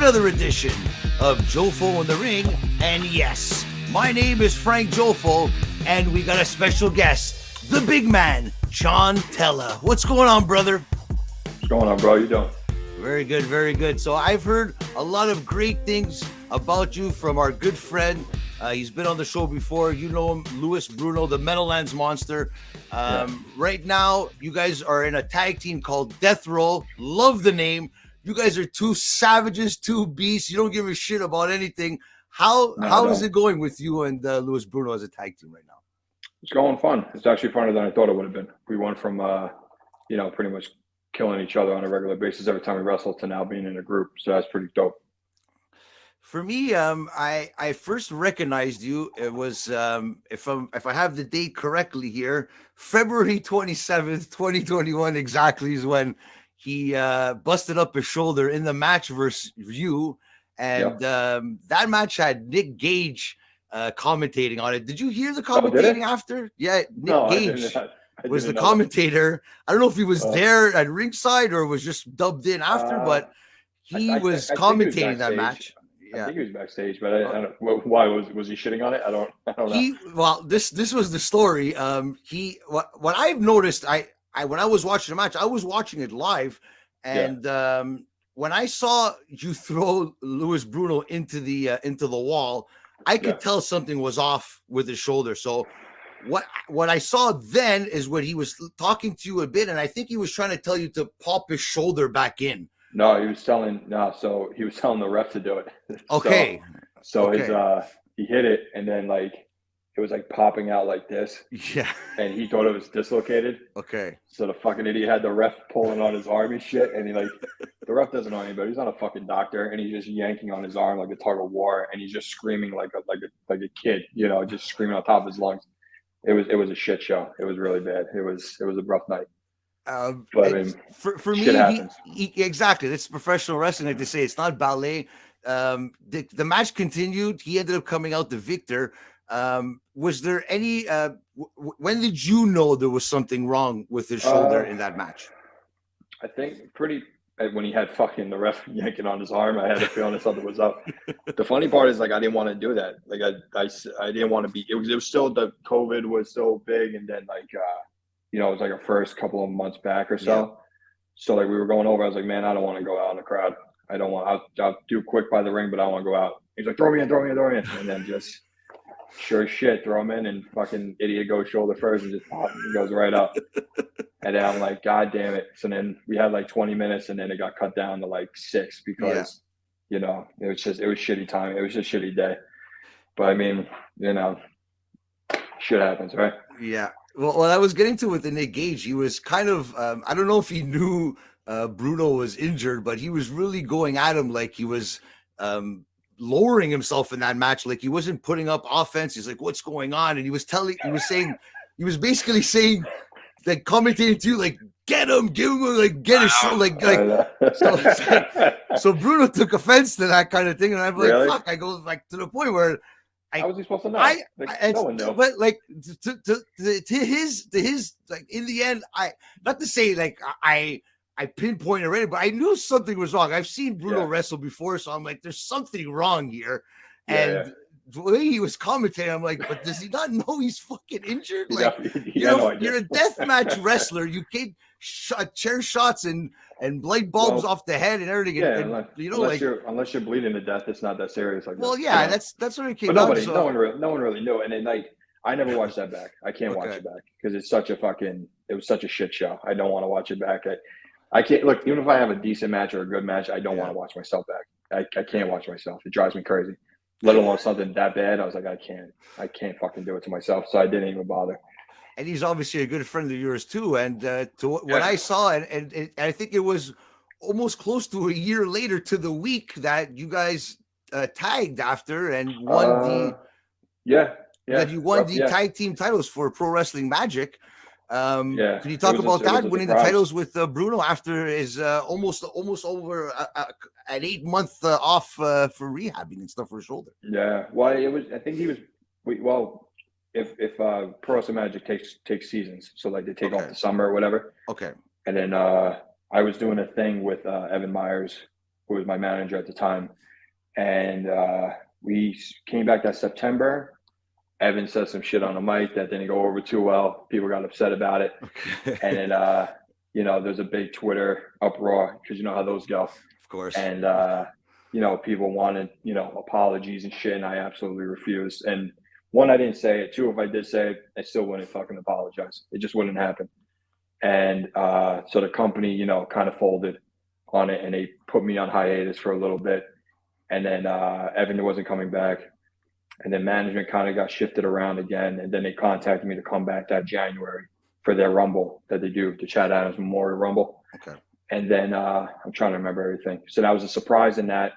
another edition of Jofo in the Ring. And yes, my name is Frank Jofo, and we got a special guest, the big man, Tella. What's going on, brother? What's going on, bro? You doing? Very good, very good. So I've heard a lot of great things about you from our good friend. He's been on the show before. You know him, Louis Bruno, the Meadowlands Monster. Right now, you guys are in a tag team called Death Row. Love the name. You guys are two savages, two beasts. You don't give a shit about anything. How is it going with you and Louis Bruno as a tag team right now? It's going fun. It's actually funner than I thought it would have been. We went from, pretty much killing each other on a regular basis every time we wrestled to now being in a group. So that's pretty dope. For me, I first recognized you. It was if I have the date correctly here, February 27th, 2021 exactly is when he busted up his shoulder in the match versus you, and that match had Nick Gage commentating on it. Did you hear the commentating after? Yeah, Nick Gage was the commentator. I don't know if he was there at ringside or was just dubbed in after, but he was commentating that match. Yeah. I think he was backstage, but I don't know. Why was he shitting on it? I don't know. This was the story. What I've noticed, when I was watching the match, I was watching it live, and when I saw you throw Louis Bruno into the wall, I could tell something was off with his shoulder. So what I saw then is when he was talking to you a bit, and I think he was trying to tell you to pop his shoulder back in. No, he was telling the ref to do it. Okay. So he hit it, and then it was popping out like this. Yeah. And he thought it was dislocated. Okay. So the fucking idiot had the ref pulling on his arm and shit, and the ref doesn't know anybody. He's not a fucking doctor, and he's just yanking on his arm like a tug of war, and he's just screaming like a kid, just screaming on top of his lungs. It was a shit show. It was really bad. It was a rough night. But I mean, for me, he exactly. It's professional wrestling, like they say. It's not ballet. The match continued. He ended up coming out the victor. Was there any? When did you know there was something wrong with his shoulder in that match? I think when he had fucking the ref yanking on his arm, I had a feeling that something was up. The funny part is I didn't want to do that. I didn't want to be. It was still the COVID was so big, and then it was a first couple of months back or so. Yeah. So we were going over. I was like, man, I don't want to go out in the crowd. I don't want. I'll do quick by the ring, but I don't want to go out. He's like, throw me in, and then just sure as shit, throw him in, and fucking idiot goes shoulder first and just pop, and goes right up. And then I'm like, God damn it! So then we had 20 minutes, and then it got cut down to 6 because it was shitty time. It was just a shitty day. But I mean, shit happens, right? Yeah. Well, what I was getting to with the Nick Gage, he was kind of, I don't know if he knew Bruno was injured, but he was really going at him like he was lowering himself in that match. Like he wasn't putting up offense. He's like, what's going on? And he was basically saying, commentating to you, get him, give him, get his shoulder, so Bruno took offense to that kind of thing. And I'm like, really? Fuck, I go to the point where, how was he supposed to know? No one knew. But to his in the end, not to say I pinpointed already, but I knew something was wrong. I've seen Bruno wrestle before, so I'm like, there's something wrong here. And the way he was commentating, I'm like, but does he not know he's fucking injured? You're a deathmatch wrestler. You can't chair shots and light bulbs off the head and everything. Yeah, unless you're bleeding to death, it's not that serious. That's what it came. But no one really knew. And then I never watched that back. I can't watch it back because it's such it was such a shit show. I don't want to watch it back. I can't look. Even if I have a decent match or a good match, I don't want to watch myself back. I can't watch myself. It drives me crazy. Let alone something that bad. I was like, I can't fucking do it to myself. So I didn't even bother. And he's obviously a good friend of yours too. And what I saw, and I think it was almost close to a year later to the week that you guys tagged after and won that you won the tag team titles for Pro Wrestling Magic. Can you talk about that, winning the titles with Bruno after his almost over an 8-month off for rehabbing and stuff for his shoulder? Yeah, well, I think he was. If Pro Wrestling Magic takes seasons, so they take off the summer or whatever. Okay. And then I was doing a thing with Evan Myers who was my manager at the time, and we came back that September. Evan said some shit on the mic that didn't go over too well. People got upset about it. Okay. And then, there's a big Twitter uproar because you know how those go. Of course. And, people wanted, apologies and shit. And I absolutely refused. And one, I didn't say it. Two, if I did say it, I still wouldn't fucking apologize. It just wouldn't happen. And so the company, kind of folded on it and they put me on hiatus for a little bit. And then Evan wasn't coming back. And then management kind of got shifted around again. And then they contacted me to come back that January for their Rumble that they do, the Chad Adams Memorial Rumble. Okay. And then I'm trying to remember everything. So that was a surprise in that.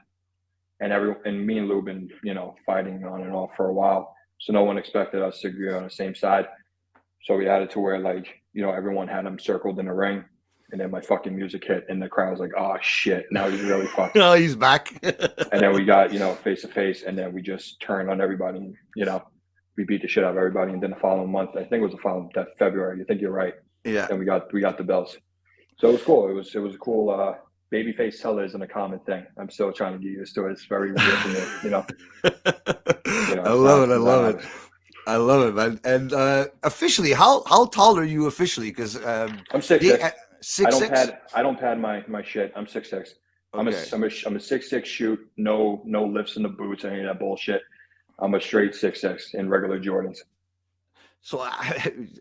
And me and Lou been, fighting on and off for a while. So no one expected us to be on the same side. So we had it to where, everyone had him circled in the ring. And then my fucking music hit, and the crowd was like, "Oh shit!" Now he's really fucked. Oh, he's back. And then we got, face to face, and then we just turned on everybody. And, we beat the shit out of everybody. And then the following month, I think it was the following that February. I think you're right. Yeah. And we got the belts. So it was cool. It was a cool. Babyface Tella isn't a common thing. I'm still trying to get used to it. It's very weird for me. I love it. I love it, man. And officially, how tall are you officially? Because I'm 6'6". 6'6". I don't pad my shit. I'm 6'6". Okay. I'm a 6'6" shoot. No lifts in the boots, any of that bullshit. I'm a straight 6'6" in regular Jordans. So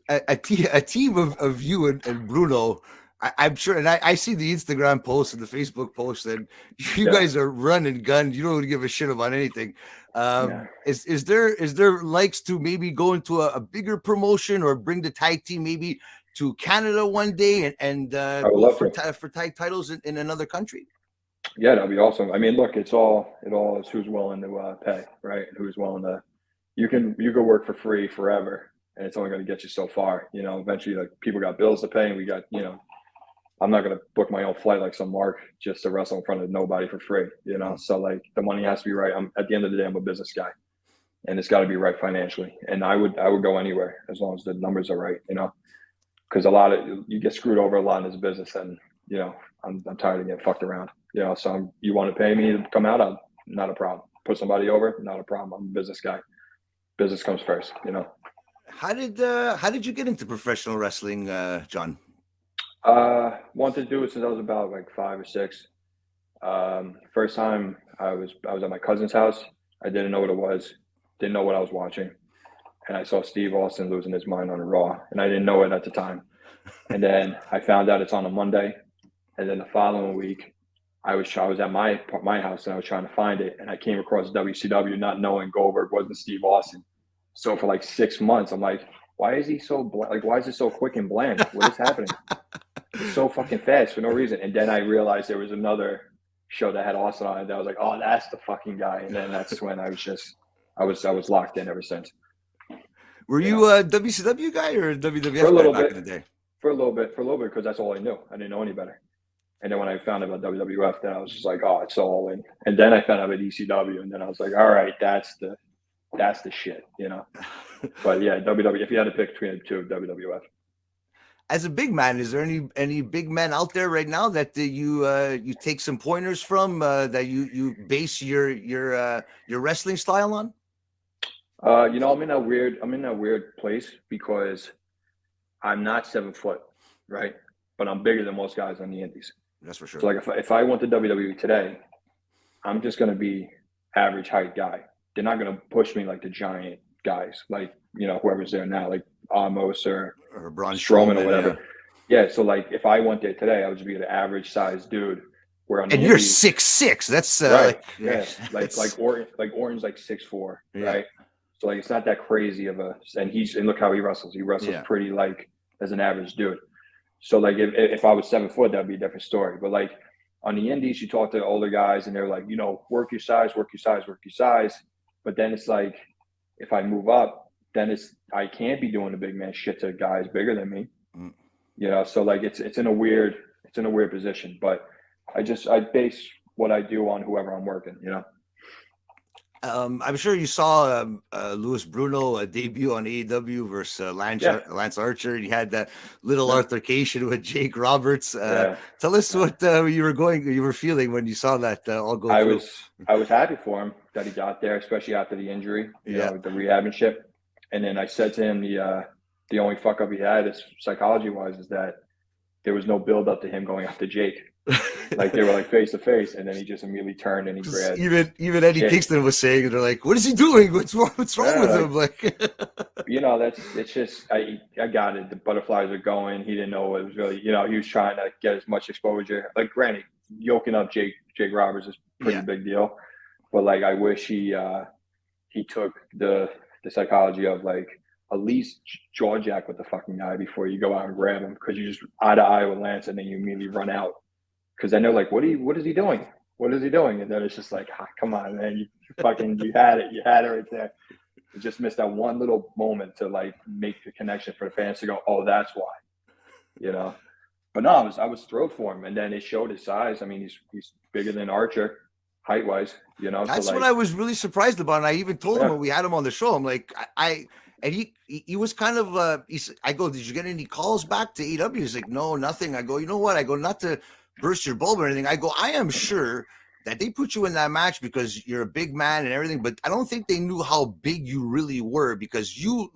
a team of you and Bruno, I'm sure, and I see the Instagram posts and the Facebook posts, and you guys are run and gun. You don't give a shit about anything. Is there likes to maybe go into a bigger promotion or bring the tag team maybe to Canada one day and go for tag titles in another country? Yeah, that'd be awesome. I mean, look, it all is who's willing to pay, right? Who's willing to. You can work for free forever, and it's only going to get you so far. Eventually, people got bills to pay, and we got I'm not going to book my own flight like some Mark just to wrestle in front of nobody for free, So the money has to be right. At the end of the day, I'm a business guy, and it's got to be right financially. And I would go anywhere as long as the numbers are right, because you get screwed over a lot in this business, and I'm tired of getting fucked around, So you want to pay me to come out? Not a problem. Put somebody over? Not a problem. I'm a business guy. Business comes first, How did you get into professional wrestling, John? Wanted to do it since I was about 5 or 6. First time I was at my cousin's house. I didn't know what it was, didn't know what I was watching, and I saw Steve Austin losing his mind on Raw, and I didn't know it at the time. And then I found out it's on a Monday, and then the following week, I was at my house and I was trying to find it, and I came across WCW, not knowing Goldberg wasn't Steve Austin. So for 6 months, I'm like, why is he so why is it so quick and bland? What is happening? It's so fucking fast for no reason. And then I realized there was another show that had Austin on it. That I was like, oh, that's the fucking guy. And then that's when I was locked in ever since. Were you a WCW guy or a WWF for a little guy back bit, in the day? For a little bit, because that's all I knew. I didn't know any better. And then when I found out about WWF, then I was just like, oh, it's all in. And then I found out about ECW, and then I was like, all right, that's the shit, But yeah, WWF. If you had to pick between the two, WWF. As a big man, is there any big men out there right now that you take some pointers from that you base your wrestling style on? I'm in that weird place because I'm not 7 foot, right? But I'm bigger than most guys on the indies. That's for sure. So if I went to WWE today, I'm just going to be average height guy. They're not going to push me like the giant guys, whoever's there now, like Amos or Braun Strowman or whatever. Yeah. So if I went there today, I would just be an average sized dude. Where on the you're 6'6". That's right. Orange 6'4", right? So it's not that crazy of a. And look how he wrestles. He wrestles pretty as an average dude. So if I was 7 foot, that'd be a different story. But on the indies, you talk to older guys and they're like, work your size. But then it's if I move up, then I can't be doing the big man shit to guys bigger than me. So it's in a weird position. But I base what I do on whoever I'm working. I'm sure you saw Louis Bruno debut on AEW versus Yeah, Lance Archer. And he had that little yeah, altercation with Jake Roberts. yeah. Tell us yeah. what you were feeling when you saw that all go I through. was I was happy for him that he got there, especially after the injury, Yeah. the rehab and shit. And then I said to him the only fuck up he had is psychology wise is that there was no build up to him going after Jake. Like they were like face to face, and then he just immediately turned and he 'Cause grabbed even Eddie Jake. Kingston was saying, they're like, "What is he doing? What's wrong Yeah, with like him?" Like, that's it's just I got it. The butterflies are going. He didn't know it was really he was trying to get as much exposure. Like granted, yoking up Jake Roberts is a pretty yeah, big deal, but like I wish he took the psychology of like at least jaw jack with the fucking guy before you go out and grab him because you just eye to eye with Lance and then you immediately run out because then they're like, what is he doing? What is he doing? And then it's just like, come on, man, you had it right there. You just missed that one little moment to like make the connection for the fans to go, oh, that's why, you know. But no, I was thrilled for him, and then it showed his size. I mean, he's bigger than Archer, height wise, So that's what like, I was really surprised about. And I even told him yeah, when we had him on the show, I'm like, and he was kind of I go, did you get any calls back to AEW? He's like, no, nothing. I go, you know what? I go, not to burst your bubble or anything. I go, I am sure that they put you in that match because you're a big man and everything, but I don't think they knew how big you really were because you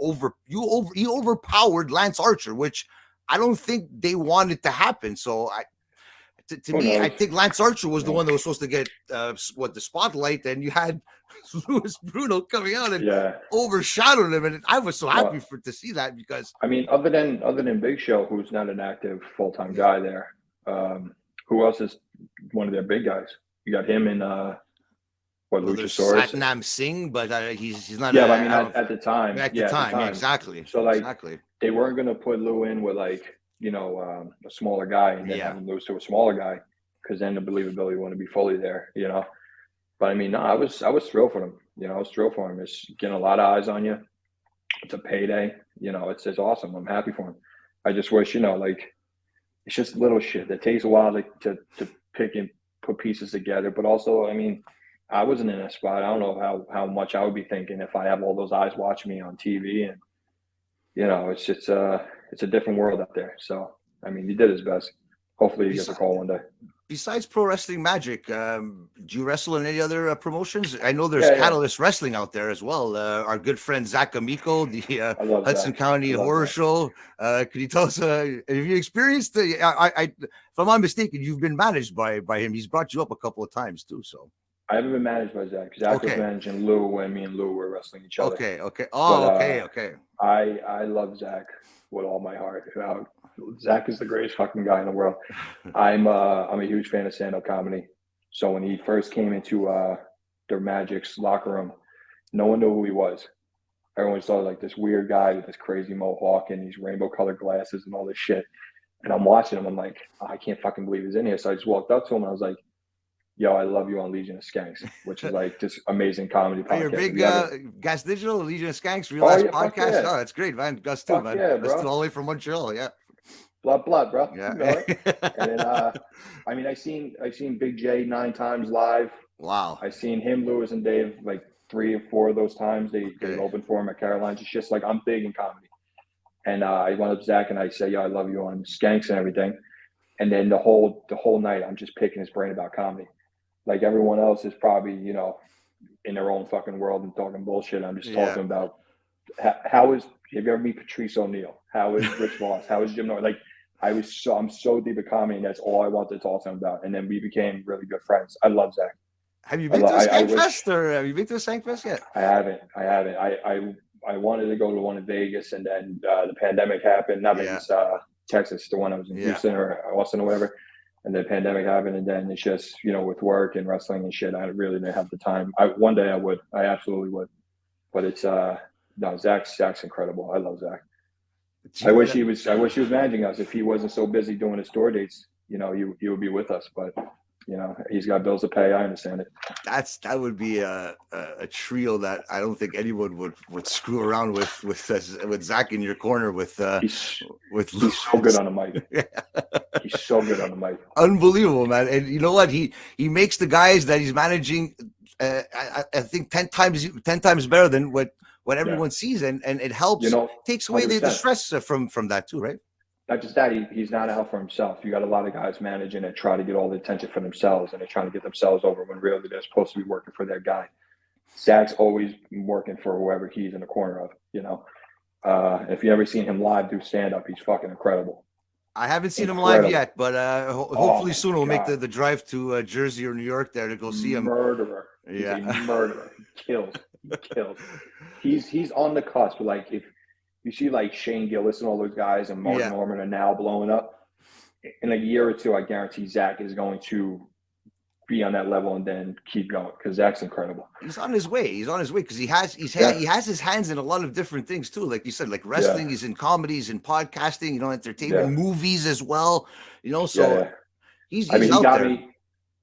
overpowered Lance Archer, which I don't think they wanted to happen. So to who me, I knows? think Lance Archer was the Yeah, one that was supposed to get the spotlight, and you had Louis Bruno coming out and yeah. overshadowed him, and I was so happy Well, to see that because I mean, other than Big Show, who's not an active full time yeah, guy there, who else is one of their big guys? You got him in what well, there's Luchasaurus? Satnam Singh, but he's not. Yeah, but I mean, I don't at the time, at the yeah, at the time, yeah, time. exactly, So like, exactly, they weren't gonna put Lou in with like a smaller guy and then have yeah. him lose to a smaller guy because then the believability wouldn't be fully there. But I mean, no, I was thrilled for him. I was thrilled for him. It's getting a lot of eyes on you. It's a payday. It's awesome. I'm happy for him. I just wish like it's just little shit that takes a while to pick and put pieces together. But also, I mean, I wasn't in a spot. I don't know how much I would be thinking if I have all those eyes watching me on TV, and it's just it's a different world out there. So I mean, he did his best. Hopefully, he gets a call one day. Besides Pro Wrestling Magic, do you wrestle in any other promotions? I know there's Yeah, yeah. Catalyst Wrestling out there as well. Our good friend Zach Amico, the I love Hudson Zach. County I love Horror Zach. Show. Could you tell us, have you experienced, if I'm not mistaken, you've been managed by him. He's brought you up a couple of times too. So, I haven't been managed by Zach. Zach was okay. managing Lou when me and Lou were wrestling each other. Okay. But Oh, okay. I love Zach with all my heart. Zach is the greatest fucking guy in the world. I'm a huge fan of stand-up comedy. So when he first came into the Magic's locker room, no one knew who he was. Everyone saw like this weird guy with this crazy mohawk and these rainbow-colored glasses and all this shit. And I'm watching him. I'm like, I can't fucking believe he's in here. So I just walked up to him and I was like, yo, I love you on Legion of Skanks, which is like this amazing comedy Are you a podcast. big Gas Digital, Legion of Skanks, Real Ass Podcast? Yeah. Oh, that's great, man. Gus too, man. Yeah, That's bro. all the way from Montreal. Yeah. Blood, bro. Yeah. You know it. And then, I mean, I've seen Big J 9 times live. Wow. I've seen him, Lewis, and Dave like 3 or 4 of those times. They opened for him at Caroline's. It's just like I'm big in comedy. And I went up to Zach and I say, "Yo, I love you on Skanks and everything." And then the whole night, I'm just picking his brain about comedy. Like everyone else is probably in their own fucking world and talking bullshit. I'm just talking about have you ever meet Patrice O'Neill? How is Rich Moss? How is Jim Norton? Like I'm so deep in comedy, and that's all I wanted to talk to him about. And then we became really good friends. I love Zach. Have you been to a Skankfest, or have you been to a Skankfest yet? I haven't. I wanted to go to one in Vegas, and then the pandemic happened. Not Vegas, Texas, the one I was in Houston or Austin or whatever. And the pandemic happened, and then it's just with work and wrestling and shit, I really didn't have the time. One day I absolutely would, but it's no, Zach's incredible. I love Zach. I wish he was managing us. If he wasn't so busy doing his tour dates, he would be with us. But he's got bills to pay. I understand it. That would be a trio that I don't think anyone would screw around with Zach in your corner with he's so good on the mic. He's so good on the mic. Unbelievable, man. And you know what? He makes the guys that he's managing I think 10 times better than what Yeah. everyone sees, and it You helps know, takes away the 100%. stress from that too, right? Not just that, he's not out for himself. You got a lot of guys managing and try to get all the attention for themselves, and they're trying to get themselves over when really they're supposed to be working for their guy. Zach's always working for whoever he's in the corner of. If you ever seen him live do stand up, he's fucking incredible. I haven't seen him live Incredible. yet, but Oh hopefully my soon we'll make God. the drive to Jersey or New York there to go see him. Murderer. He's a Yeah. murderer. He kills. He kills. He's on the cusp. Like if you see like Shane Gillis and all those guys and Mark Yeah. Norman are now blowing up, in a year or two, I guarantee Zach is going to be on that level and then keep going because Zach's incredible. He's on his way. He's on his way because he has his hands in a lot of different things too. Like you said, like wrestling. Yeah. He's in comedies and podcasting. Entertainment, Yeah. movies as well. Yeah. So Yeah. he's I mean, he out got there. me.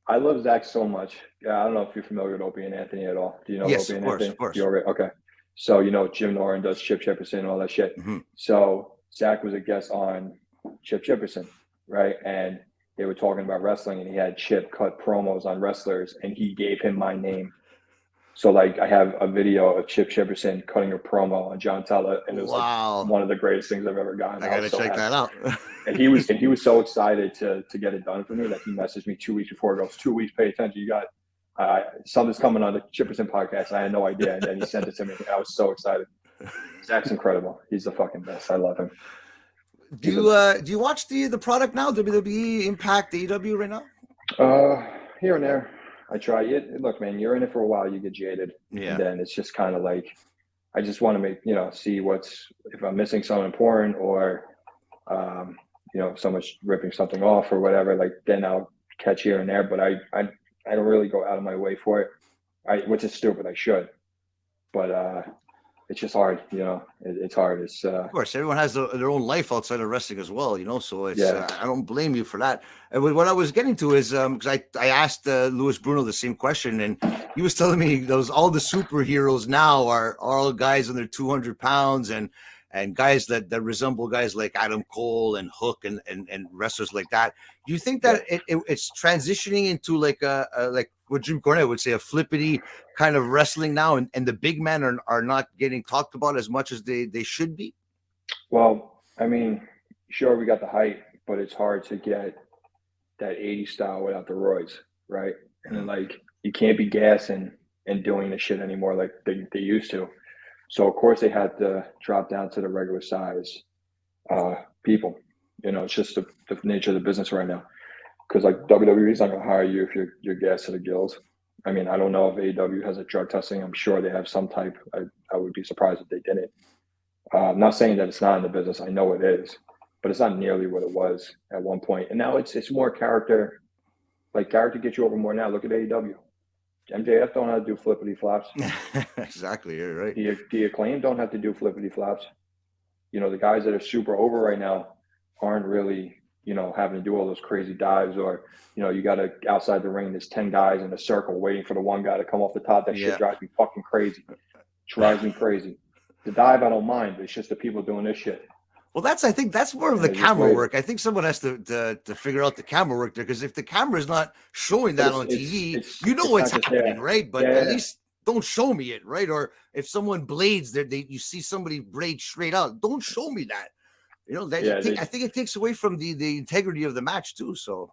I love Zach so much. Yeah, I don't know if you're familiar with Opie and Anthony at all. Do you know Yes, Opie of and course, Anthony? of course. You're okay. So Jim Norin does Chip Chipperson and all that shit. Mm-hmm. So Zach was a guest on Chip Chipperson, right? And they were talking about wrestling, and he had Chip cut promos on wrestlers, and he gave him my name. So like I have a video of Chip Chipperson cutting a promo on John Tella, and it was Wow. like one of the greatest things I've ever gotten. I gotta check that out. And he was so excited to get it done for me that he messaged me 2 weeks before. He goes, 2 weeks, pay attention. You got something's coming on the Chipperson podcast. I had no idea, and then he sent it to me. I was so excited. Zach's incredible. He's the fucking best. I love him. Do you watch the product now? WWE, Impact, AEW right now? Here and there. I try it. Look, man, you're in it for a while, you get jaded. Yeah. And then it's just kind of like I just want to make, see if I'm missing something important or so much ripping something off or whatever, like then I'll catch here and there. But I don't really go out of my way for it. Which is stupid. I should. But it's just hard, it's hard. It's of course, everyone has their own life outside of wrestling as well, so it's I don't blame you for that. And what I was getting to is because I asked Louis Bruno the same question, and he was telling me all the superheroes now are all guys under 200 pounds and guys that resemble guys like Adam Cole and Hook and wrestlers like that. Do you think that it's transitioning into like what Jim Cornette would say, a flippity kind of wrestling now, and the big men are not getting talked about as much as they should be? Well, I mean, sure, we got the height, but it's hard to get that 80s style without the roids, right? And then like you can't be gassing and doing the shit anymore like they used to. So of course they had to drop down to the regular size people. It's just the nature of the business right now. Because like WWE is not going to hire you if you're gas to the gills. I mean, I don't know if AEW has a drug testing. I'm sure they have some type. I would be surprised if they didn't. I'm not saying that it's not in the business. I know it is, but it's not nearly what it was at one point. And now it's more character. Like character gets you over more now. Look at AEW. MJF don't have to do flippity flops. Exactly, you're right. The Acclaim don't have to do flippity flops. The guys that are super over right now aren't really, having to do all those crazy dives or, you got to outside the ring, there's 10 guys in a circle waiting for the one guy to come off the top. That shit drives me fucking crazy. Drives me crazy. The dive, I don't mind. It's just the people doing this shit. Well, I think that's more of the camera work. I think someone has to figure out the camera work there, because if the camera is not showing that on TV, what's happening, right? But at least don't show me it, right? Or if someone blades, you see somebody blade straight out, don't show me that. I think it takes away from the integrity of the match too. So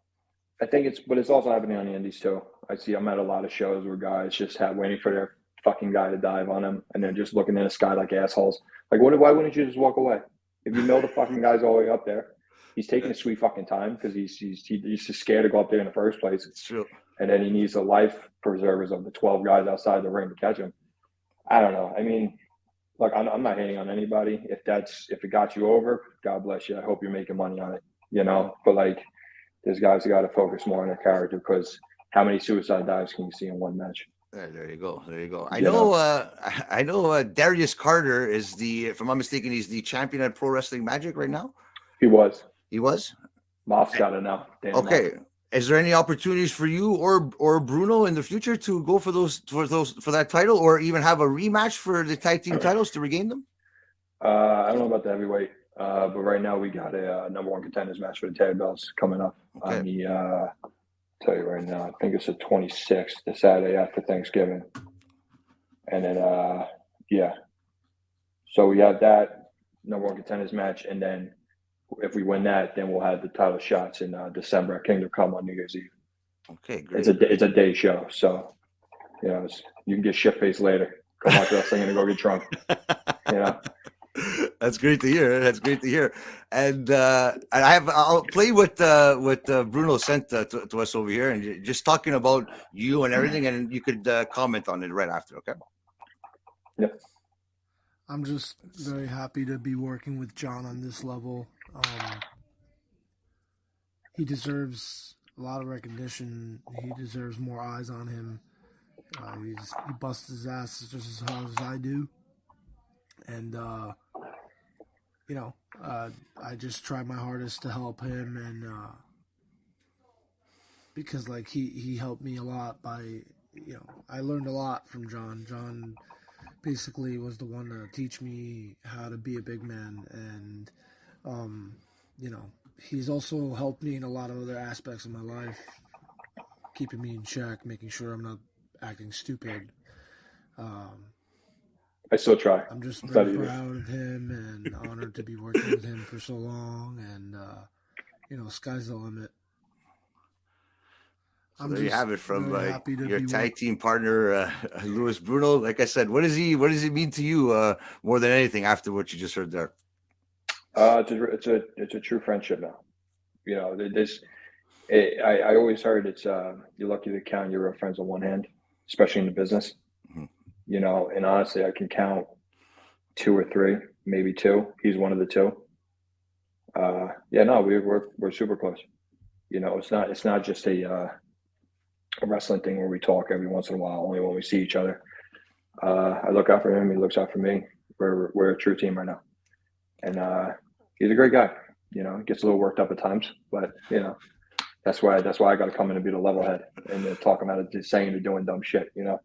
I think it's also happening on the indies too. I'm at a lot of shows where guys just waiting for their fucking guy to dive on them, and they're just looking in the sky like assholes. Like, why wouldn't you just walk away? If you know the fucking guy's all the way up there, he's taking a sweet fucking time because he's just scared to go up there in the first place. It's true. And then he needs the life preservers of the 12 guys outside the ring to catch him. I don't know. I mean, look, I'm not hating on anybody. If it got you over, God bless you. I hope you're making money on it, But like, there's guys who got to focus more on their character, because how many suicide dives can you see in one match? There you go. I know Darius Carter is if I'm not mistaken, he's the champion at Pro Wrestling Magic right now. He was. Moff's got it now. Okay. Is there any opportunities for you or Bruno in the future to go for that title, or even have a rematch for the tag team titles to regain them? I don't know about the heavyweight, but right now we got a number one contenders match for the tag belts coming up on the tell you right now. I think it's the 26th, the Saturday after Thanksgiving. And then, yeah. So we have that number one contenders match. And then if we win that, then we'll have the title shots in December at Kingdom Come on New Year's Eve. Okay, great. It's a day show. So, you know, you can get shit faced later. Go watch wrestling and go get drunk. You know? That's great to hear. That's great to hear. And I'll play what Bruno sent to us over here, and just talking about you and everything, and you could comment on it right after. Okay. Yeah. I'm just very happy to be working with John on this level. He deserves a lot of recognition. He deserves more eyes on him. He busts his ass just as hard as I do. And, you know, I just try my hardest to help him. And because, like, he helped me a lot by, you know, I learned a lot from John. John basically was the one to teach me how to be a big man. And, you know, he's also helped me in a lot of other aspects of my life, keeping me in check, making sure I'm not acting stupid. I still try. I'm just very proud of him and honored to be working with him for so long. And, you know, sky's the limit. So there you have it from your tag team partner, Luis Bruno. Like I said, what does he mean to you more than anything after what you just heard there? It's a true friendship now. You know, I always heard it's you're lucky to count your real friends on one hand, especially in the business. Mm-hmm. You know, and honestly, I can count 2 or 3, maybe 2. He's one of the 2. Yeah, no, we're super close. You know, it's not just a wrestling thing where we talk every once in a while, only when we see each other. I look out for him. He looks out for me. We're a true team right now. And he's a great guy. You know, gets a little worked up at times, but you know, that's why I got to come in and be the level head and talk him out of just saying or doing dumb shit. You know,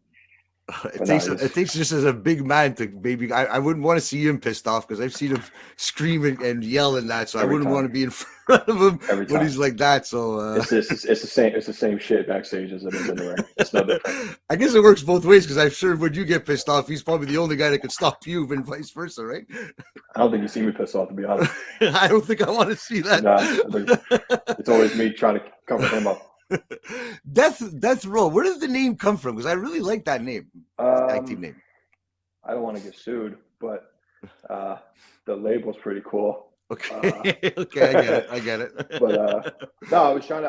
it takes just as a big man to maybe. I wouldn't want to see him pissed off because I've seen him scream and yell and that, so I wouldn't want to be in front of him when he's like that. So it's the same shit backstage as it is in the ring. It's no different. I guess it works both ways because I'm sure when you get pissed off, he's probably the only guy that could stop you, and vice versa, right? I don't think you see me pissed off, to be honest. I don't think I want to see that. It's always me trying to cover him up. Death Row. Where does the name come from? Because I really like that name, tag team name. I don't want to get sued, but the label's pretty cool. Okay, okay, I get it. But no, I was trying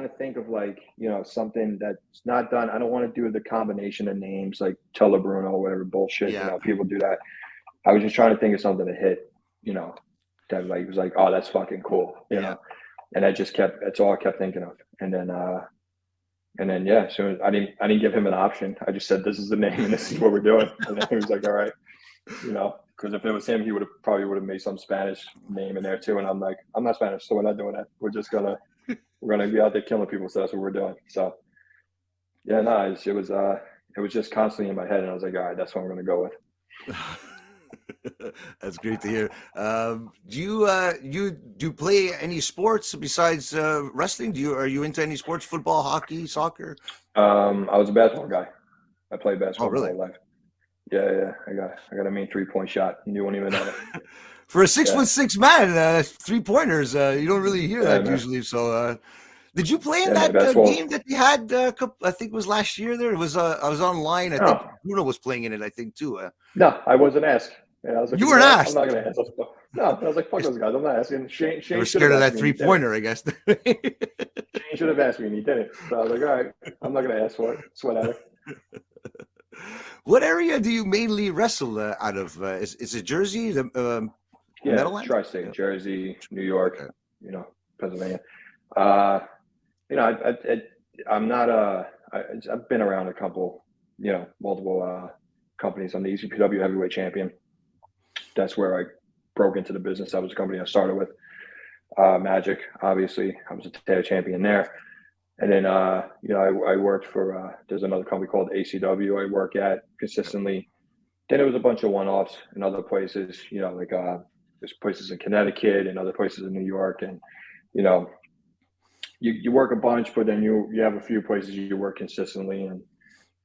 to think of, like, you know, something that's not done. I don't want to do the combination of names like Tella Bruno or whatever bullshit. Yeah. You know, people do that. I was just trying to think of something to hit. You know, that like was like, oh, that's fucking cool. You know. And that's all I kept thinking of. And then yeah, so I didn't give him an option. I just said, this is the name and this is what we're doing. And then he was like, all right, you know, because if it was him, he would have made some Spanish name in there too. And I'm like, I'm not Spanish, so we're not doing that. We're gonna be out there killing people. So that's what we're doing. So yeah, no, it was just constantly in my head, and I was like, all right, that's what I'm gonna go with. That's great to hear. Do you play any sports besides wrestling? Are you into any sports? Football, hockey, soccer? I was a basketball guy. I played basketball my whole life. Yeah. I got a mean 3-point shot. You won't even know it. For a 6'6" man, 3-pointers. You don't really hear that usually. So, did you play in that game that they had? I think it was last year. There, it was. I was online. I think Bruno was playing in it. I think too. No, I wasn't asked. Yeah, I was like, you weren't asked. I'm not going to ask. No, I was like, fuck those guys. I'm not asking. Shane you were scared of that 3-pointer, I guess. Shane should have asked me, and he didn't. So I was like, all right, I'm not going to ask for it. Sweat at it. What area do you mainly wrestle out of? Is it Jersey? The Meadowlands? Tri-State, Jersey, New York, you know, Pennsylvania. You know, I'm not I've been around a couple, you know, multiple companies. I'm the ECPW heavyweight champion. That's where I broke into the business. That was the company I started with. Magic, obviously, I was a tag champion there. And then, you know, I worked for, there's another company called ACW I work at consistently. Then it was a bunch of one-offs in other places, you know, like there's places in Connecticut and other places in New York. And, you know, you work a bunch, but then you have a few places you work consistently, and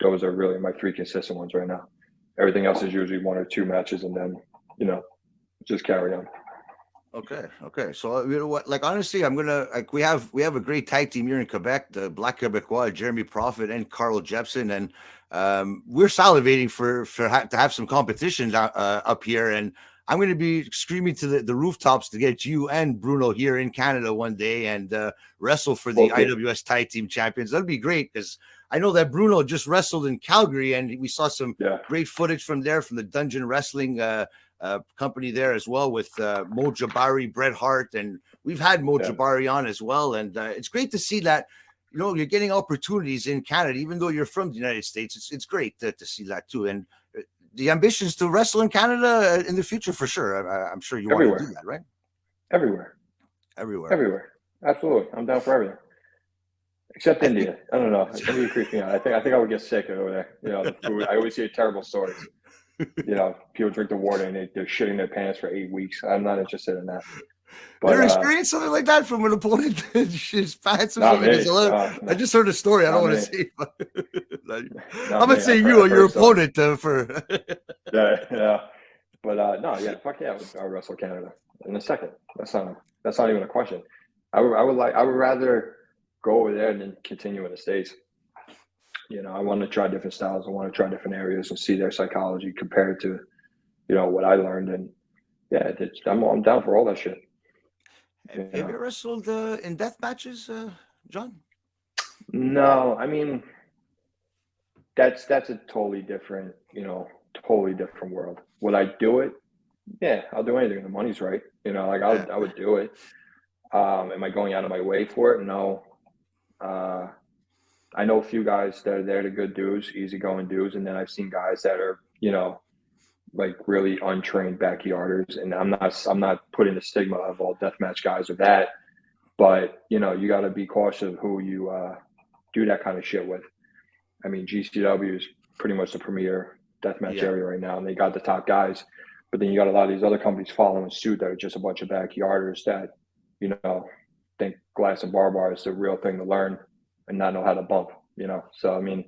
those are really my three consistent ones right now. Everything else is usually one or two matches, and then just carry on. Okay. So you know what? Like honestly, I'm gonna like we have a great tag team here in Quebec, the Black Quebecois, Jeremy Prophet and Carl Jepson, and we're salivating to have some competition up here, and I'm going to be screaming to the rooftops to get you and Bruno here in Canada one day and wrestle for the Okay. IWS Tag Team Champions. That'd be great because I know that Bruno just wrestled in Calgary, and we saw some great footage from there from the Dungeon Wrestling company there as well with Mo Jabari, Bret Hart, and we've had Mo Jabari on as well. And it's great to see that you're getting opportunities in Canada, even though you're from the United States. It's great to see that too. And the ambitions to wrestle in Canada in the future for sure. I'm sure you want to do that, right? Everywhere. Absolutely, I'm down for everything. Except India. I don't know. India creeps me out. I think I would get sick over there. The food. I always hear terrible stories. People drink the water and they're shitting their pants for 8 weeks. I'm not interested in that. But, never experienced something like that from an opponent? His pants or something? I just heard a story. I don't want to say. I'm not saying you or your opponent for. yeah. But fuck yeah, I would wrestle Canada in a second. That's not even a question. I would rather go over there and then continue in the States. I want to try different styles. I want to try different areas and see their psychology compared to, what I learned. And I'm down for all that shit. Have you wrestled in death matches, John? No, I mean, that's a totally different world. Would I do it? Yeah, I'll do anything. The money's right. I would do it. Am I going out of my way for it? No. I know a few guys that are there to good dudes, easygoing dudes, and then I've seen guys that are, like really untrained backyarders. And I'm not putting the stigma of all deathmatch guys or that, but you got to be cautious of who you do that kind of shit with. I mean, GCW is pretty much the premier deathmatch area right now, and they got the top guys. But then you got a lot of these other companies following suit that are just a bunch of backyarders that, think glass and barbed wire is the real thing to learn and not know how to bump, So, I mean,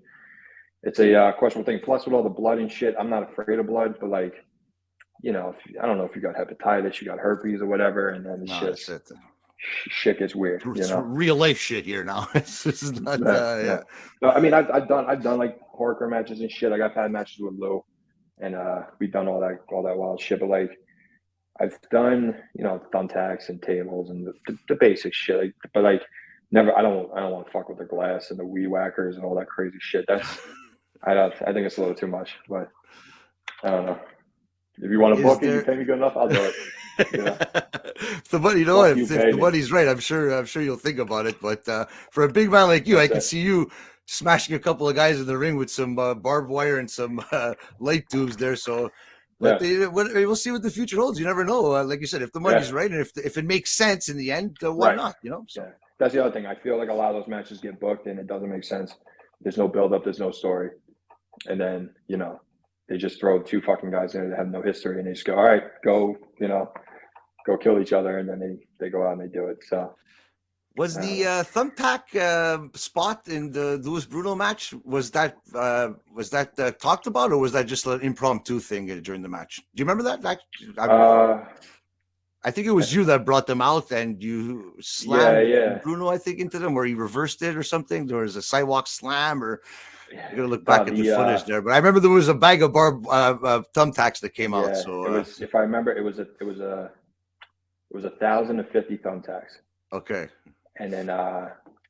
it's a questionable thing. Plus, with all the blood and shit, I'm not afraid of blood, but like, I don't know if you got hepatitis, you got herpes or whatever, and then shit gets weird. It's real life shit here now. This is not. No, I mean, I've done like hardcore matches and shit. Like I've had matches with Lou, and we've done all that wild shit. But like, I've done thumbtacks and tables and the basic shit. Like, but like, never. I don't want to fuck with the glass and the weed whackers and all that crazy shit. I think it's a little too much. But I don't know. If you want to book it, you pay me good enough, I'll do it. If the money, if the money's right, I'm sure you'll think about it. But for a big man like you, I can see you smashing a couple of guys in the ring with some barbed wire and some light tubes there. So, but we'll see what the future holds. You never know. Like you said, if the money's right and if it makes sense in the end, why not? So. Yeah. That's the other thing. I feel like a lot of those matches get booked and it doesn't make sense. There's no build up. There's no story, and then they just throw two fucking guys in there that have no history, and they just go, all right, go kill each other, and then they go out and they do it. So, was the thumbtack spot in the Luis Bruno match, was that talked about, or was that just an impromptu thing during the match? Do you remember that? I think it was you that brought them out, and you slammed Bruno, I think, into them, or he reversed it or something. There was a sidewalk slam, or you're gonna look back at the footage there. But I remember there was a bag of thumbtacks that came out. So it was, if I remember, it was 1,050 thumbtacks. Okay. And then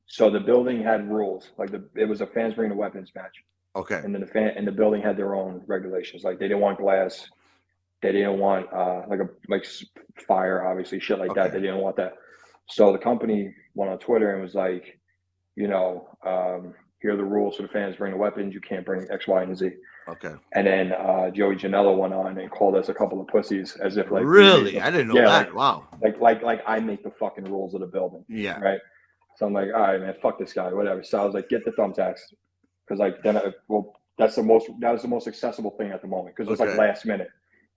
so the building had rules. Like it was a fans bring the weapons match. Okay. And then the building had their own regulations. Like they didn't want glass. They didn't want like fire, obviously, shit like that. They didn't want that. So the company went on Twitter and was like, here are the rules for the fans bring the weapons. You can't bring X, Y, and Z. Okay. And then Joey Janela went on and called us a couple of pussies, as if like really, I didn't know that. Like, wow. Like I make the fucking rules of the building. Yeah. Right. So I'm like, all right, man, fuck this guy, whatever. So I was like, get the thumbtacks, because like then that was the most accessible thing at the moment, because it was like last minute.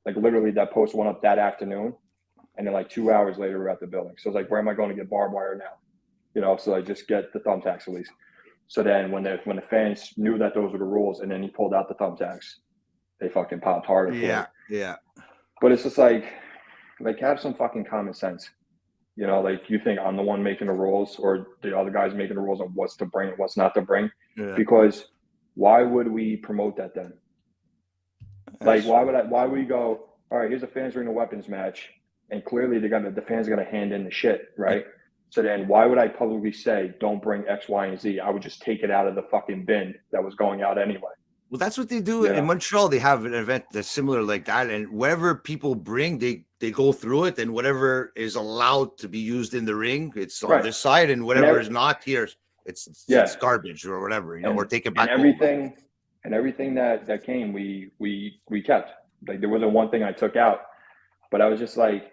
Like literally that post went up that afternoon, and then like 2 hours later we're at the building. So it's like, where am I going to get barbed wire now? so I just get the thumbtacks at least. So then when the fans knew that those were the rules, and then he pulled out the thumbtacks, they fucking popped harder for it. Yeah. But it's just like have some fucking common sense. Like you think I'm the one making the rules, or the other guys making the rules on what's to bring and what's not to bring? Yeah. Because why would we promote that then? Like, why would we go, all right, here's a fans ring a weapons match, and clearly the fans are gonna hand in the shit, right? So then why would I publicly say don't bring X, Y, and Z? I would just take it out of the fucking bin that was going out anyway. Well, that's what they do in Montreal. They have an event that's similar like that, and whatever people bring, they go through it, and whatever is allowed to be used in the ring, it's on this side, and whatever is not here, it's garbage or whatever, or take it back. And everything that came, we kept. Like there wasn't one thing I took out, but I was just like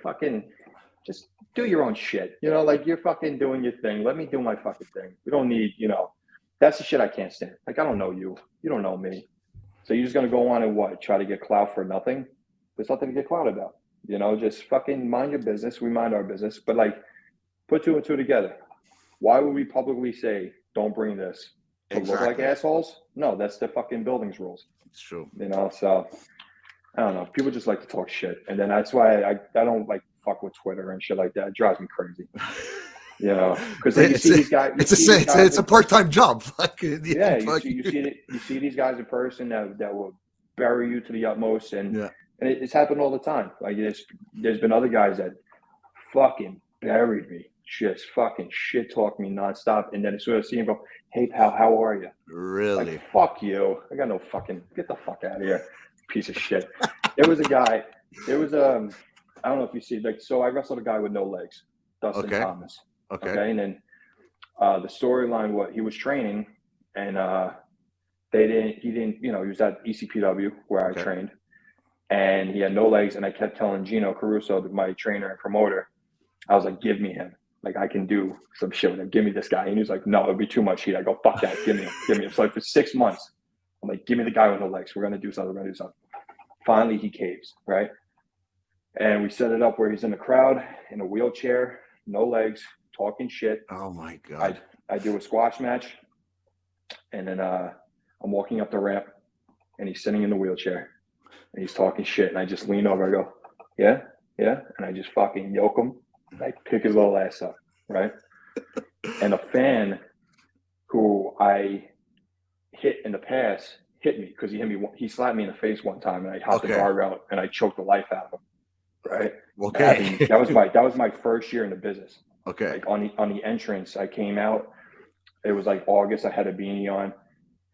fucking, just do your own shit. Like you're fucking doing your thing. Let me do my fucking thing. We don't need, that's the shit I can't stand. Like I don't know you. You don't know me. So you're just gonna go on and try to get clout for nothing? There's nothing to get clout about. Just fucking mind your business. We mind our business. But like, put two and two together. Why would we publicly say don't bring this? To look like assholes? No, that's the fucking building's rules. It's true. So I don't know. People just like to talk shit, and then that's why I don't like fuck with Twitter and shit like that. It drives me crazy. Because you see these guys. It's a part-time job. You see these guys in person that will bury you to the utmost, and it's happened all the time. Like there's been other guys that fucking buried me, just fucking shit talk me nonstop, and then as soon as I see him go, hey pal, how are you? Really? Like, fuck you. I got no fucking, get the fuck out of here, piece of shit. There was a guy. There was I don't know if you see, like, so I wrestled a guy with no legs, Dustin Thomas. Okay. And then the storyline, what he was training, and he didn't, he was at ECPW where I trained, and he had no legs. And I kept telling Gino Caruso, my trainer and promoter, I was like, give me him. Like, I can do some shit with him. Give me this guy. And he was like, no, it'd be too much heat. I go, fuck that. Give me him. So like for 6 months, I'm like, give me the guy with no legs. We're going to do something. Finally, he caves, right? And we set it up where he's in the crowd, in a wheelchair, no legs, talking shit. Oh, my God. I do a squash match, and then I'm walking up the ramp, and he's sitting in the wheelchair, and he's talking shit. And I just lean over. I go, yeah. And I just fucking yoke him. I pick his little ass up, right? And a fan who I hit in the past hit me because he hit me. He slapped me in the face one time, and I hopped the guardrail and I choked the life out of him. Right? Okay. That was my first year in the business. Okay. Like on the entrance, I came out. It was like August. I had a beanie on,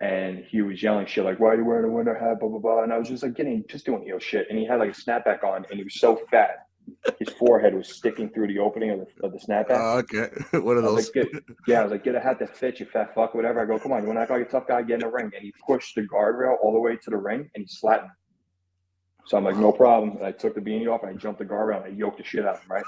and he was yelling shit like, "Why are you wearing a winter hat?" Blah blah blah. And I was just like just doing heel shit. And he had like a snapback on, and he was so fat. His forehead was sticking through the opening of the snapback. Okay. One of those. I was like, get a hat that fits, you fat fuck, whatever. I go, come on, you want to act like a tough guy, get in the ring. And he pushed the guardrail all the way to the ring, and he slapped me. So I'm like, no problem. And I took the beanie off, and I jumped the guardrail, and I yoked the shit out of him, right?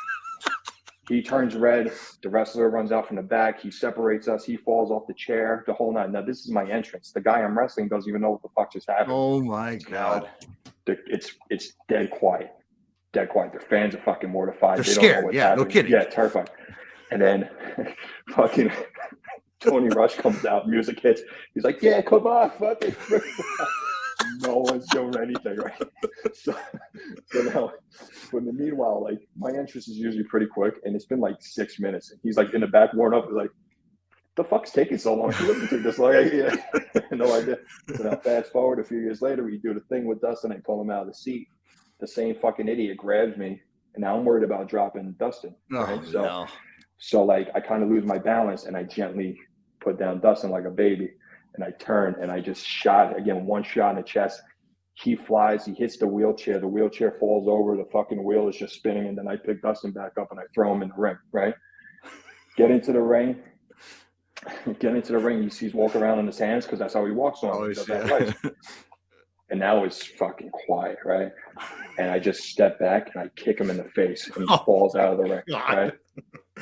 He turns red. The wrestler runs out from the back. He separates us. He falls off the chair, the whole nine. Now, this is my entrance. The guy I'm wrestling doesn't even know what the fuck just happened. Oh, my God. It's dead quiet. Dead quiet. Their fans are fucking mortified. They're scared. Yeah, happening. No kidding. Yeah, terrified. And then fucking Tony Rush comes out, music hits. He's like, yeah, come on, fucking. No one's doing anything, right? So now, but in the meanwhile, like, my entrance is usually pretty quick, and it's been like 6 minutes. And he's like in the back warming up. He's like, the fuck's taking so long? He doesn't take this long. Yeah. No idea. So now fast forward a few years later, we do the thing with Dustin. I pull him out of the seat. The same fucking idiot grabs me, and now I'm worried about dropping Dustin. Right? So like I kind of lose my balance, and I gently put down Dustin like a baby, and I turn and I just shot again, one shot in the chest. He flies, he hits the wheelchair falls over, the fucking wheel is just spinning, and then I pick Dustin back up and I throw him in the ring, right? Get into the ring. He sees walk around on his hands because that's how he walks on. And now it's fucking quiet, right? And I just step back and I kick him in the face, and he falls out of the ring, right?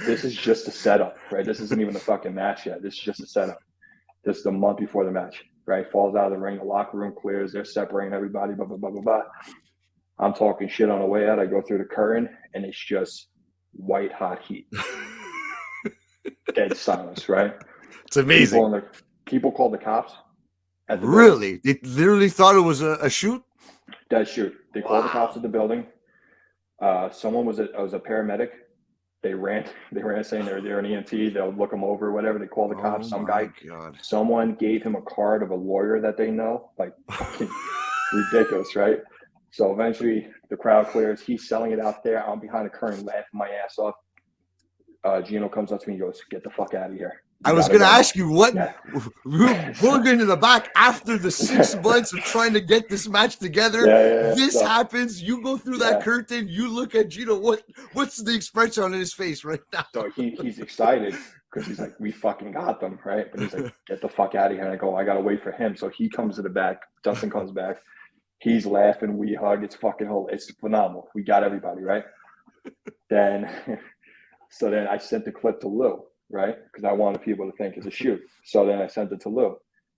This is just a setup, right? This isn't even the fucking match yet. This is just a setup. This is the month before the match, right? Falls out of the ring, the locker room clears, they're separating everybody, blah, blah, blah, blah, blah. I'm talking shit on the way out. I go through the curtain, and it's just white hot heat. Dead silence, right? It's amazing. People called the cops at the building. Really? They literally thought it was a shoot? Dead shoot. They called the cops Wow. at the building. Someone was a paramedic. They ran saying they're an EMT. They'll look them over, whatever. They call the cops. Oh Some my guy, God. someone gave him a card of a lawyer that they know. Like, fucking ridiculous, right? So eventually the crowd clears. He's selling it out there. I'm behind the curtain laughing my ass off. Gino comes up to me and goes, "Get the fuck out of here." I was going to ask you what Yeah. we're going into the back after the 6 months of trying to get this match together. This happens. You go through that curtain. You look at Gino. What's the expression on his face right now? So he's excited because he's like, we fucking got them, right? But he's like, get the fuck out of here. And I go, I got to wait for him. So he comes to the back. Dustin comes back. He's laughing. We hug. It's fucking whole. It's phenomenal. We got everybody, right? So then I sent the clip to Lou, right? Because I wanted people to think it's a shoot. So then I sent it to Lou.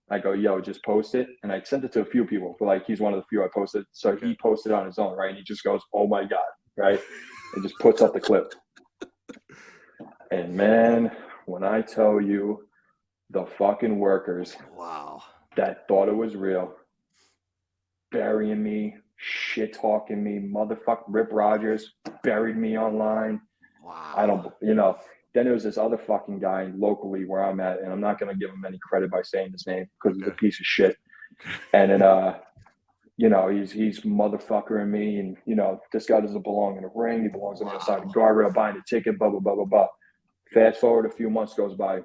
I go, yo, just post it. And I sent it to a few people, but like he's one of the few I posted. So he posted on his own, right? And he just goes, oh my God, right? And just puts up the clip. And man, when I tell you the fucking workers that thought it was real, burying me, shit talking me, motherfucker, Rip Rogers buried me online. Wow. I don't, then there was this other fucking guy locally where I'm at, and I'm not going to give him any credit by saying his name because he's a piece of shit. And then, he's motherfuckering me, and, this guy doesn't belong in a ring. He belongs on the other side of the guardrail, buying a ticket, blah, blah, blah, blah, blah. Fast forward a few months goes by.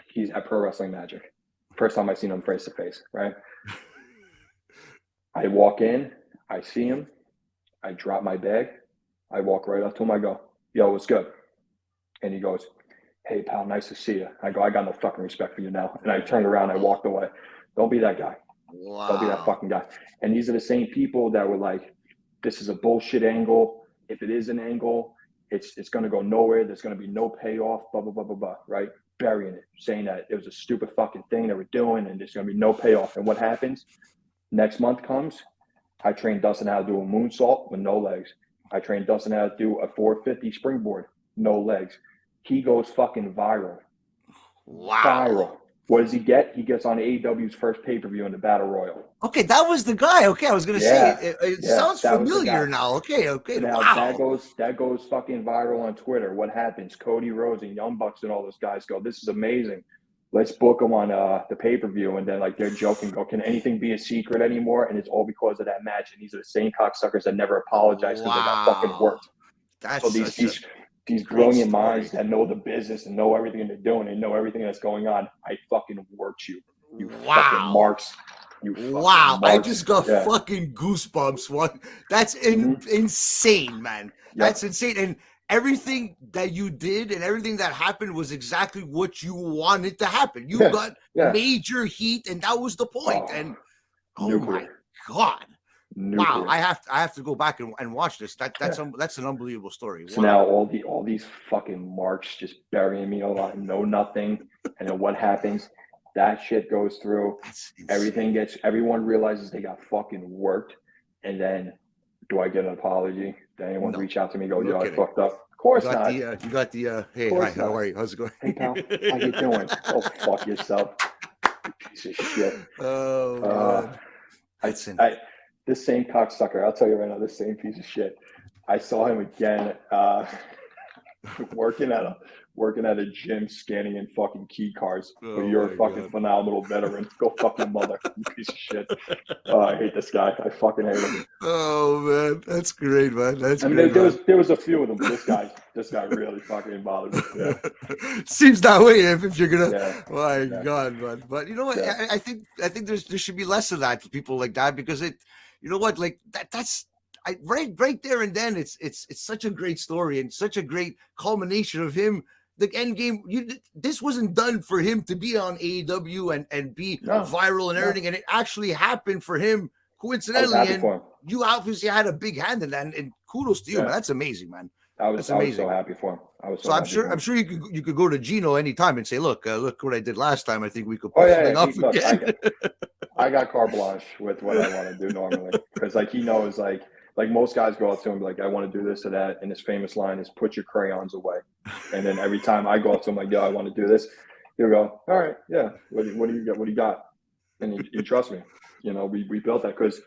He's at Pro Wrestling Magic. First time I seen him face to face, right? I walk in, I see him, I drop my bag, I walk right up to him, I go, yo, what's good? And he goes, hey, pal, nice to see you. I go, I got no fucking respect for you now. And I turned around, I walked away. Don't be that guy. Wow. Don't be that fucking guy. And these are the same people that were like, this is a bullshit angle. If it is an angle, it's going to go nowhere. There's going to be no payoff, blah, blah, blah, blah, blah, right? Burying it, saying that it was a stupid fucking thing they were doing and there's going to be no payoff. And what happens? Next month comes, I train Dustin how to do a moonsault with no legs. I train Dustin how to do a 450 springboard, no legs. He goes fucking viral. Wow. Viral. What does he get? He gets on AEW's first pay-per-view in the Battle Royal. Okay, that was the guy. Okay, I was going to say, it sounds familiar now. Okay. Now wow. that goes fucking viral on Twitter. What happens? Cody Rhodes and Young Bucks and all those guys go, this is amazing. Let's book them on the pay-per-view. And then, like, they're joking, go, can anything be a secret anymore? And it's all because of that match. And these are the same cocksuckers that never apologize because they got fucking worked. That's so these brilliant minds that know the business and know everything they're doing and know everything that's going on, I fucking worked you. You fucking marks. You fucking marks. I just got fucking goosebumps. That's insane, man. That's insane. And everything that you did and everything that happened was exactly what you wanted to happen. You got major heat, and that was the point. And my God. Wow, I have to go back and watch this. That's an unbelievable story. So now all these fucking marks just burying me a lot, know nothing, and then what happens? That shit goes through. Everyone realizes they got fucking worked, and then do I get an apology? Did anyone reach out to me? Go, yo, I fucked up. Of course not. You got the hey, hi, how are you? How's it going? Hey pal, how you doing? Oh, fuck yourself, you piece of shit. Oh, this same cocksucker, I'll tell you right now, this same piece of shit. I saw him again working at a gym, scanning in fucking key cards. But you're a fucking phenomenal veteran. Go fuck your mother, you piece of shit. I hate this guy. I fucking hate him. Oh man, that's great, man. There was a few of them. But this guy really fucking bothered me. Yeah. Seems that way if you're gonna. My God, man. But you know what? Yeah. I think there should be less of that for people like that because it. You know what? Like that's right there and then. It's such a great story and such a great culmination of him. The end game. This wasn't done for him to be on AEW and be viral and everything, and it actually happened for him coincidentally. And you obviously had a big hand in that. And kudos to you, man. That's amazing, man. I was so happy for him. I'm sure you could go to Gino anytime and say, look what I did last time. I think we could pull something off again. I got carte blanche with what I want to do normally because like he knows like like most guys go up to him and be like, I want to do this or that. And his famous line is, put your crayons away. And then every time I go up to him, like, yo, I want to do this. He'll go, all right, yeah. What do you got? What do you got? And you trust me. You know, we built that because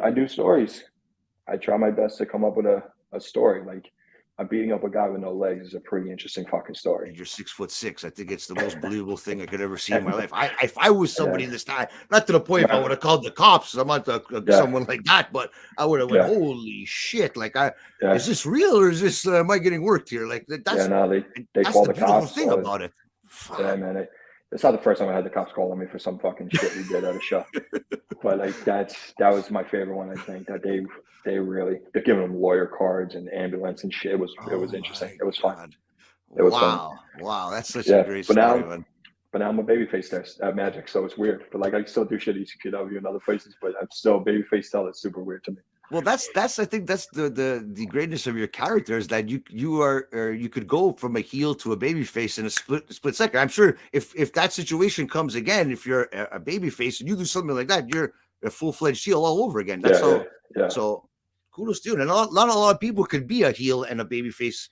I do stories. I try my best to come up with a story. Like, I'm beating up a guy with no legs is a pretty interesting fucking story. You're 6'6". I think it's the most believable thing I could ever see in my life. If I was somebody in this time, not to the point if I would have called the cops, I'm not someone like that, but I would have went, holy shit! Like, is this real or is this am I getting worked here? Like that's they call the cops. Thing about it. Yeah, man. It's not the first time I had the cops call on me for some fucking shit we did at a show. But like that was my favorite one. I think that they're giving them lawyer cards and ambulance and shit. It was interesting. It was fun. It was fun. Wow, that's such a great story, man. But now I'm a babyface there at Magic, so it's weird. But like I still do shit at ECW and other places, but I'm still babyface Tella. It's super weird to me. Well, that's I think that's the greatness of your character is that you could go from a heel to a babyface in a split second. I'm sure if that situation comes again, if you're a babyface and you do something like that, you're a full-fledged heel all over again. That's So kudos to you. And not a lot of people could be a heel and a babyface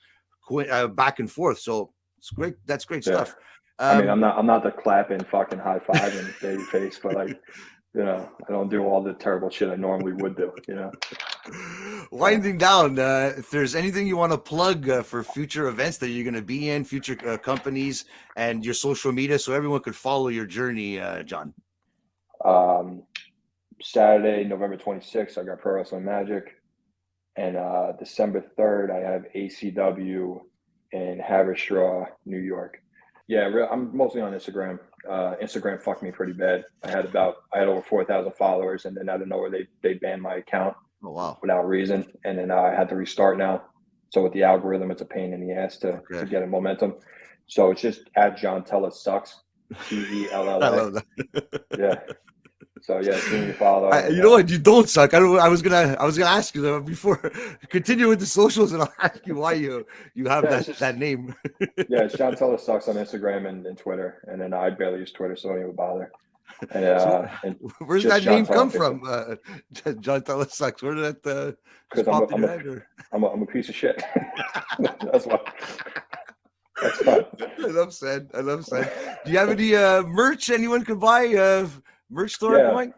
back and forth. So it's great. That's great stuff. I mean, I'm not the clapping fucking high five and babyface, but like. You know, I don't do all the terrible shit I normally would do, you know. Winding down, if there's anything you want to plug for future events that you're going to be in, future companies, and your social media, so everyone could follow your journey, John. Saturday, November 26th, I got Pro Wrestling Magic. And December 3rd, I have ACW in Haverstraw, New York. Yeah, I'm mostly on Instagram. Instagram fucked me pretty bad. I had over 4,000 followers, and then out of nowhere they banned my account. Oh wow! Without reason, and then I had to restart now. So with the algorithm, it's a pain in the ass to get a momentum. So it's just at John Tella sucks. TELLA. I love that. Yeah. So yeah, you follow. You know what? You don't suck. I was gonna ask you that before. Continue with the socials, and I'll ask you why you have that name. Yeah, it's John Tella sucks on Instagram and Twitter, and then I barely use Twitter, so I don't even bother. And where's that name come from? John Tella sucks. Where did that? Because I'm a piece of shit. That's why. That's fun. I love said. Do you have any merch anyone can buy? Merch store going?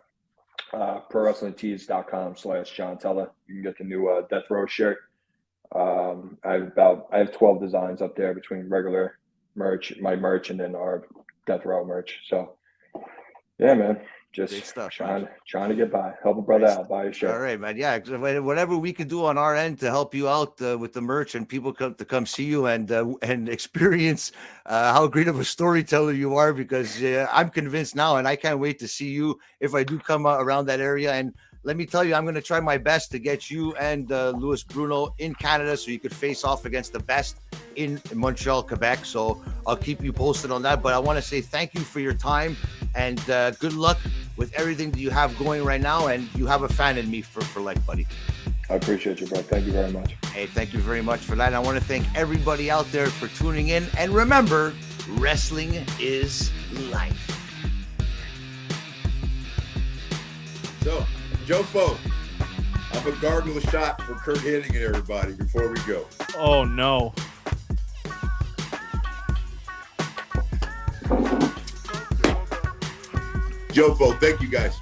ProWrestlingTees.com/John Tella. You can get the new Death Row shirt. I have 12 designs up there between regular merch, my merch, and then our Death Row merch. So yeah, man. Just stuff, trying to get by. Help a brother out. Buy a shirt. All right, man. Yeah, whatever we can do on our end to help you out with the merch and people come see you and experience how great of a storyteller you are. Because I'm convinced now, and I can't wait to see you if I do come around that area. And let me tell you, I'm going to try my best to get you and Louis Bruno in Canada so you could face off against the best in Montreal, Quebec. So I'll keep you posted on that. But I want to say thank you for your time and good luck with everything that you have going right now. And you have a fan in me for life, buddy. I appreciate you, bro. Thank you very much. Hey, thank you very much for that. And I want to thank everybody out there for tuning in. And remember, wrestling is life. So, Jofo, I'm a gargle shot for Kurt Hennig and everybody before we go. Oh, no. Jofo, thank you guys.